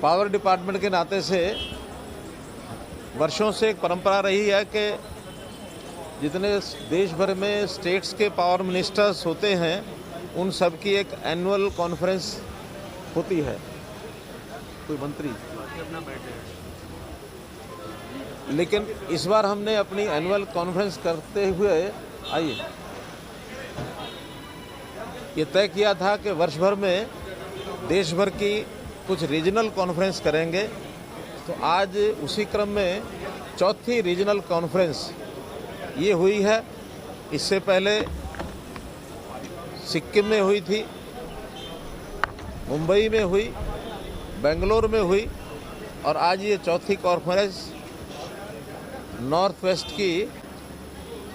Power department के नाते से वर्षों से एक परंपरा रही है कि जितने देश भर में स्टेट्स के पावर मिनिस्टर्स होते हैं उन सब की एक एनुअल कॉन्फ्रेंस होती है। कोई मंत्री, लेकिन इस बार हमने अपनी एनुअल कॉन्फ्रेंस करते हुए ये तय किया था कि वर्ष भर में देश भर की कुछ रीजनल कॉन्फ्रेंस करेंगे। तो आज उसी क्रम में चौथी रीजनल कॉन्फ्रेंस ये हुई है। इससे पहले सिक्किम में हुई थी, मुंबई में हुई, बेंगलोर में हुई और आज ये चौथी कॉन्फ्रेंस नॉर्थ वेस्ट की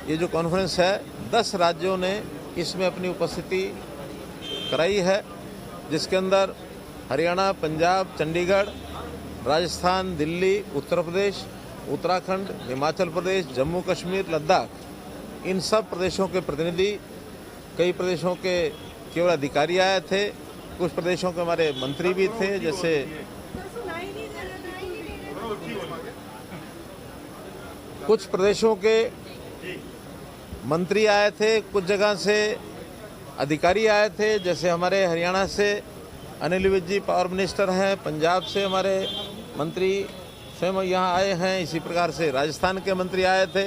ये जो कॉन्फ्रेंस है 10 राज्यों ने इसमें अपनी उपस्थिति कराई है, जिसके अंदर हरियाणा, पंजाब, चंडीगढ़, राजस्थान, दिल्ली, उत्तर प्रदेश, उत्तराखंड, हिमाचल प्रदेश, जम्मू कश्मीर, लद्दाख, इन सब प्रदेशों के प्रतिनिधि, कई प्रदेशों के केवल अधिकारी आए थे, कुछ प्रदेशों के हमारे मंत्री भी थे, जैसे कुछ प्रदेशों के मंत्री आए थे, कुछ जगह से अधिकारी आए थे, जैसे हमारे हरियाणा से अनिल विज जी पावर मिनिस्टर हैं, पंजाब से हमारे मंत्री स्वयं यहाँ आए हैं, इसी प्रकार से राजस्थान के मंत्री आए थे,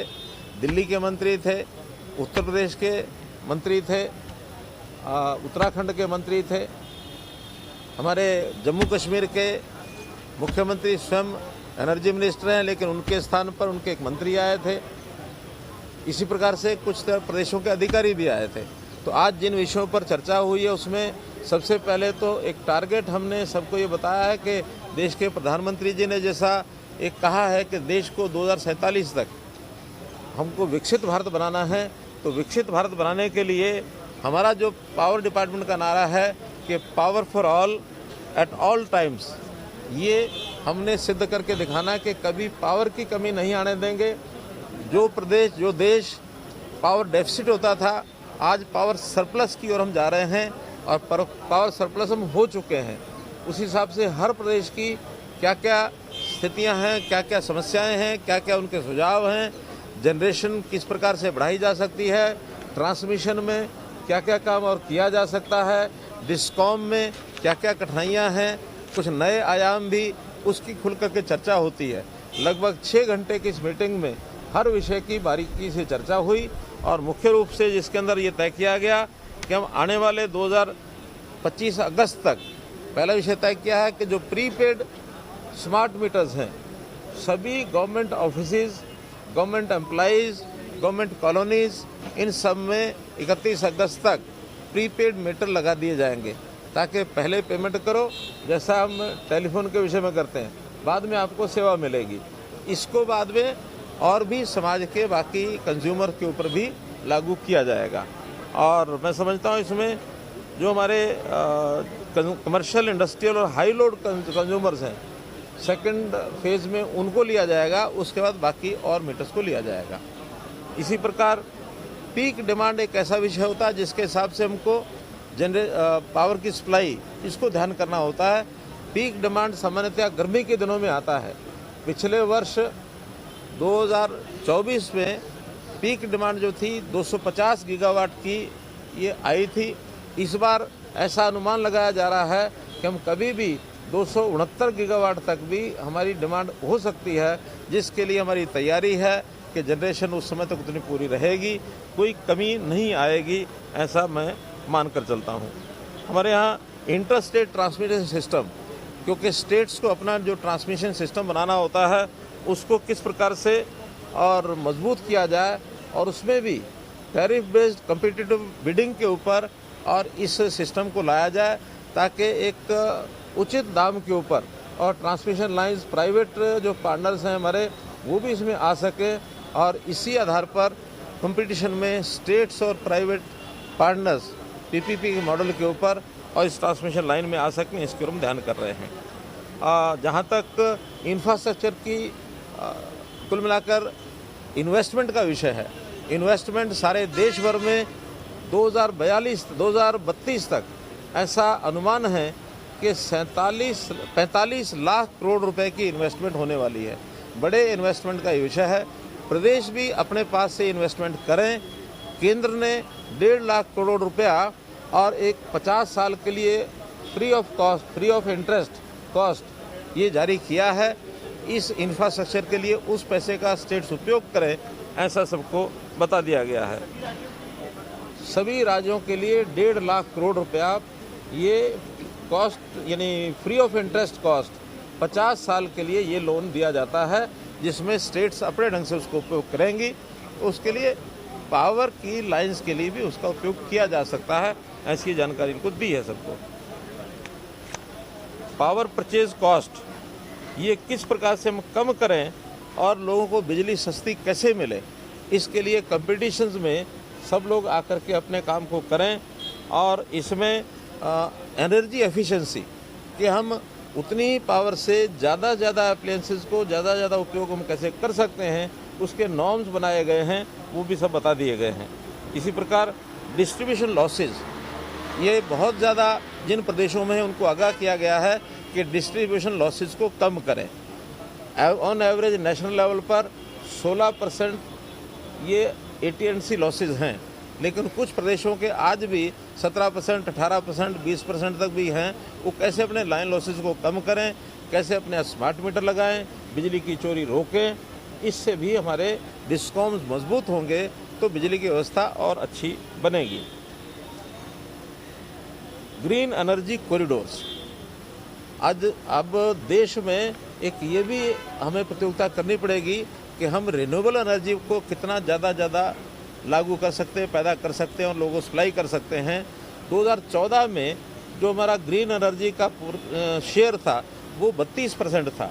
दिल्ली के मंत्री थे, उत्तर प्रदेश के मंत्री थे, उत्तराखंड के मंत्री थे, हमारे जम्मू कश्मीर के मुख्यमंत्री स्वयं एनर्जी मिनिस्टर हैं, लेकिन उनके स्थान पर उनके एक मंत्री आए थे। इसी प्रकार से कुछ प्रदेशों के अधिकारी भी आए थे। तो आज जिन विषयों पर चर्चा हुई है उसमें सबसे पहले तो एक टारगेट हमने सबको ये बताया है कि देश के प्रधानमंत्री जी ने जैसा एक कहा है कि देश को 2047 तक हमको विकसित भारत बनाना है, तो विकसित भारत बनाने के लिए हमारा जो पावर डिपार्टमेंट का नारा है कि power for all at all times, ये हमने सिद्ध करके दिखाना कि कभी पावर की कमी नहीं आने देंगे। जो प्रदेश, जो देश पावर डेफिसिट होता था, आज पावर सरप्लस की ओर हम जा रहे हैं और पावर सरप्लस हम हो चुके हैं। उस हिसाब से हर प्रदेश की क्या क्या स्थितियां हैं, क्या क्या समस्याएं हैं, क्या क्या उनके सुझाव हैं, जनरेशन किस प्रकार से बढ़ाई जा सकती है, ट्रांसमिशन में क्या क्या काम और किया जा सकता है, डिस्कॉम में क्या क्या कठिनाइयाँ हैं, कुछ नए आयाम भी, उसकी खुल करके चर्चा होती है। लगभग 6 घंटे की इस मीटिंग में हर विषय की बारीकी से चर्चा हुई और मुख्य रूप से जिसके अंदर ये तय किया गया कि हम आने वाले 2025 अगस्त तक पहला विषय तय किया है कि जो प्रीपेड स्मार्ट मीटर्स हैं, सभी government offices, government employees, government colonies, इन सब में 31 अगस्त तक प्रीपेड मीटर लगा दिए जाएंगे, ताकि पहले पेमेंट करो, जैसा हम टेलीफोन के विषय में करते हैं, बाद में आपको सेवा मिलेगी। इसको बाद में और भी समाज के बाकी कंज्यूमर के ऊपर भी लागू किया जाएगा। और मैं समझता हूँ इसमें जो हमारे कमर्शियल, इंडस्ट्रियल और हाई लोड कंज्यूमर्स हैं, सेकंड फेज़ में उनको लिया जाएगा, उसके बाद बाकी और मीटर्स को लिया जाएगा। इसी प्रकार पीक डिमांड एक ऐसा विषय होता है जिसके हिसाब से हमको पावर की सप्लाई, इसको ध्यान करना होता है। पीक डिमांड सामान्यतः गर्मी के दिनों में आता है। पिछले वर्ष 2024 में पीक डिमांड जो थी 250 गीगावाट की ये आई थी। इस बार ऐसा अनुमान लगाया जा रहा है कि हम कभी भी 269 गीगावाट तक भी हमारी डिमांड हो सकती है, जिसके लिए हमारी तैयारी है कि जनरेशन उस समय तक उतनी पूरी रहेगी, कोई कमी नहीं आएगी, ऐसा मैं मानकर चलता हूँ। हमारे यहाँ इंटर स्टेट ट्रांसमिशन सिस्टम, क्योंकि स्टेट्स को अपना जो ट्रांसमिशन सिस्टम बनाना होता है उसको किस प्रकार से और मजबूत किया जाए, और उसमें भी टैरिफ बेस्ड कम्पिटिटिव बिडिंग के ऊपर और इस सिस्टम को लाया जाए, ताकि एक उचित दाम के ऊपर और ट्रांसमिशन लाइंस प्राइवेट जो पार्टनर्स हैं हमारे, वो भी इसमें आ सके और इसी आधार पर कंपटीशन में स्टेट्स और प्राइवेट पार्टनर्स पीपीपी के मॉडल के ऊपर और इस ट्रांसमिशन लाइन में आ सकें, इसके ऊपर हम ध्यान कर रहे हैं। जहाँ तक इंफ्रास्ट्रक्चर की कुल मिलाकर इन्वेस्टमेंट का विषय है, इन्वेस्टमेंट सारे देश भर में 2032 तक ऐसा अनुमान है कि 45 लाख करोड़ रुपए की इन्वेस्टमेंट होने वाली है। बड़े इन्वेस्टमेंट का विषय है। प्रदेश भी अपने पास से इन्वेस्टमेंट करें। केंद्र ने 1.5 लाख करोड़ रुपया और एक 50 साल के लिए फ्री ऑफ इंटरेस्ट कॉस्ट ये जारी किया है। इस इंफ्रास्ट्रक्चर के लिए उस पैसे का स्टेट्स उपयोग करें, ऐसा सबको बता दिया गया है। सभी राज्यों के लिए 1.5 लाख करोड़ रुपया ये कॉस्ट यानी फ्री ऑफ इंटरेस्ट कॉस्ट 50 साल के लिए ये लोन दिया जाता है, जिसमें स्टेट्स अपने ढंग से उसको उपयोग करेंगी। उसके लिए पावर की लाइंस के लिए भी उसका उपयोग किया जा सकता है, ऐसी जानकारी इनको दी है सबको। पावर परचेज कॉस्ट ये किस प्रकार से हम कम करें और लोगों को बिजली सस्ती कैसे मिले, इसके लिए कंपटीशंस में सब लोग आकर के अपने काम को करें। और इसमें एनर्जी एफिशिएंसी कि हम उतनी पावर से ज़्यादा अप्लायंसेस को ज़्यादा उपयोग हम कैसे कर सकते हैं, उसके नॉर्म्स बनाए गए हैं, वो भी सब बता दिए गए हैं। इसी प्रकार डिस्ट्रीब्यूशन लॉसेज ये बहुत ज़्यादा जिन प्रदेशों में है उनको आगाह किया गया है कि डिस्ट्रीब्यूशन लॉसेज को कम करें। ऑन एवरेज नेशनल लेवल पर 16% ये AT&C लॉसेज हैं, लेकिन कुछ प्रदेशों के आज भी 17%, 18%, 20% तक भी हैं। वो कैसे अपने लाइन लॉसेज को कम करें, कैसे अपने स्मार्ट मीटर लगाएं, बिजली की चोरी रोकें, इससे भी हमारे डिस्कॉम्स मजबूत होंगे तो बिजली की व्यवस्था और अच्छी बनेगी। ग्रीन एनर्जी कॉरिडोर्स अब देश में एक ये भी हमें प्रतियोगिता करनी पड़ेगी कि हम रिन्यूएबल एनर्जी को कितना ज़्यादा लागू कर सकते हैं, पैदा कर सकते हैं और लोगों को सप्लाई कर सकते हैं। 2014 में जो हमारा ग्रीन एनर्जी का शेयर था वो 32% था,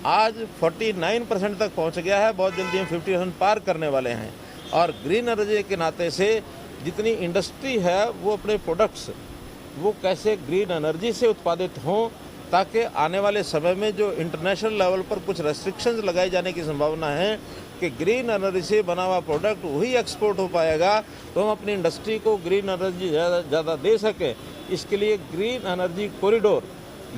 आज 49% तक पहुंच गया है। बहुत जल्दी हम 50% पार करने वाले हैं। और ग्रीन एनर्जी के नाते से जितनी इंडस्ट्री है वो अपने प्रोडक्ट्स वो कैसे ग्रीन एनर्जी से उत्पादित हों, ताकि आने वाले समय में जो इंटरनेशनल लेवल पर कुछ रेस्ट्रिक्शंस लगाए जाने की संभावना है कि ग्रीन एनर्जी से बना हुआ प्रोडक्ट वही एक्सपोर्ट हो पाएगा, तो हम अपनी इंडस्ट्री को ग्रीन एनर्जी ज़्यादा दे सकें। इसके लिए ग्रीन एनर्जी कॉरिडोर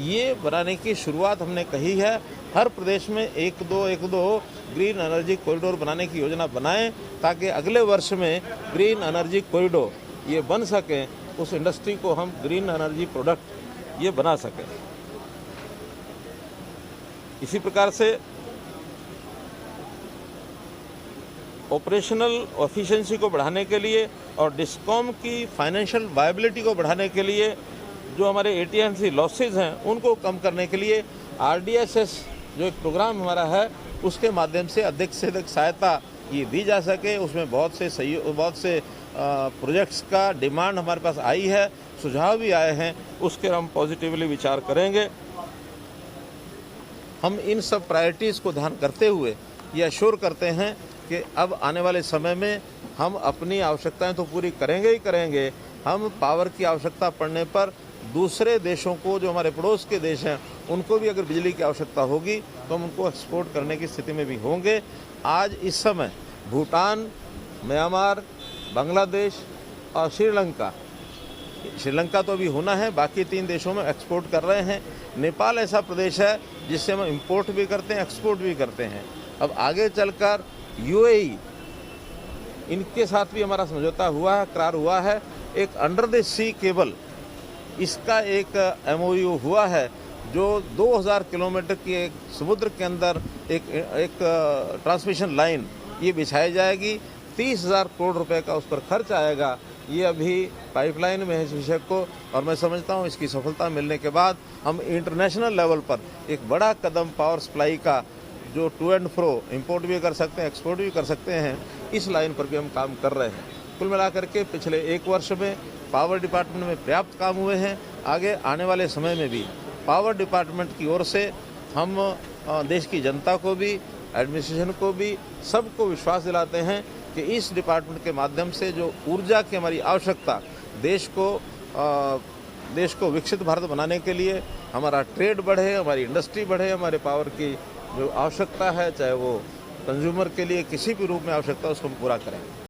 ये बनाने की शुरुआत हमने कही है। हर प्रदेश में एक दो ग्रीन एनर्जी कॉरिडोर बनाने की योजना बनाएं, ताकि अगले वर्ष में ग्रीन एनर्जी कॉरिडोर ये बन सके, उस इंडस्ट्री को हम ग्रीन एनर्जी प्रोडक्ट ये बना सकें। इसी प्रकार से ऑपरेशनल एफिशिएंसी को बढ़ाने के लिए और डिस्कॉम की फाइनेंशियल वायबिलिटी को बढ़ाने के लिए जो हमारे AT&C लॉसेज हैं उनको कम करने के लिए RDSS जो एक प्रोग्राम हमारा है उसके माध्यम से अधिक सहायता ये दी जा सके। उसमें बहुत से प्रोजेक्ट्स का डिमांड हमारे पास आई है, सुझाव भी आए हैं, उसके हम पॉजिटिवली विचार करेंगे। हम इन सब प्रायोरिटीज़ को ध्यान करते हुए ये अश्योर करते हैं कि अब आने वाले समय में हम अपनी आवश्यकताएं तो पूरी करेंगे ही करेंगे, हम पावर की आवश्यकता पड़ने पर दूसरे देशों को, जो हमारे पड़ोस के देश हैं, उनको भी अगर बिजली की आवश्यकता होगी तो हम उनको एक्सपोर्ट करने की स्थिति में भी होंगे। आज इस समय भूटान, म्यांमार, बांग्लादेश और श्रीलंका तो अभी होना है, बाकी 3 देशों में एक्सपोर्ट कर रहे हैं। नेपाल ऐसा प्रदेश है जिससे हम इंपोर्ट भी करते हैं, एक्सपोर्ट भी करते हैं। अब आगे चलकर UAE, इनके साथ भी हमारा समझौता हुआ है, करार हुआ है। एक अंडर द सी केबल, इसका एक MOU हुआ है जो 2000 किलोमीटर की एक समुद्र के अंदर एक ट्रांसमिशन लाइन ये बिछाई जाएगी। 30,000 करोड़ रुपए का उस पर खर्च आएगा। ये अभी पाइपलाइन में है इस विषय को, और मैं समझता हूँ इसकी सफलता मिलने के बाद हम इंटरनेशनल लेवल पर एक बड़ा कदम पावर सप्लाई का जो टू एंड फ्रो इंपोर्ट भी कर सकते हैं, एक्सपोर्ट भी कर सकते हैं, इस लाइन पर भी हम काम कर रहे हैं। कुल मिलाकर के पिछले 1 वर्ष में पावर डिपार्टमेंट में पर्याप्त काम हुए हैं। आगे आने वाले समय में भी पावर डिपार्टमेंट की ओर से हम देश की जनता को भी, एडमिनिस्ट्रेशन को भी, सबको विश्वास दिलाते हैं कि इस डिपार्टमेंट के माध्यम से जो ऊर्जा की हमारी आवश्यकता, देश को विकसित भारत बनाने के लिए हमारा ट्रेड बढ़े, हमारी इंडस्ट्री बढ़े, हमारे पावर की जो आवश्यकता है, चाहे वो कंज्यूमर के लिए किसी भी रूप में आवश्यकता, उसको हम पूरा करें।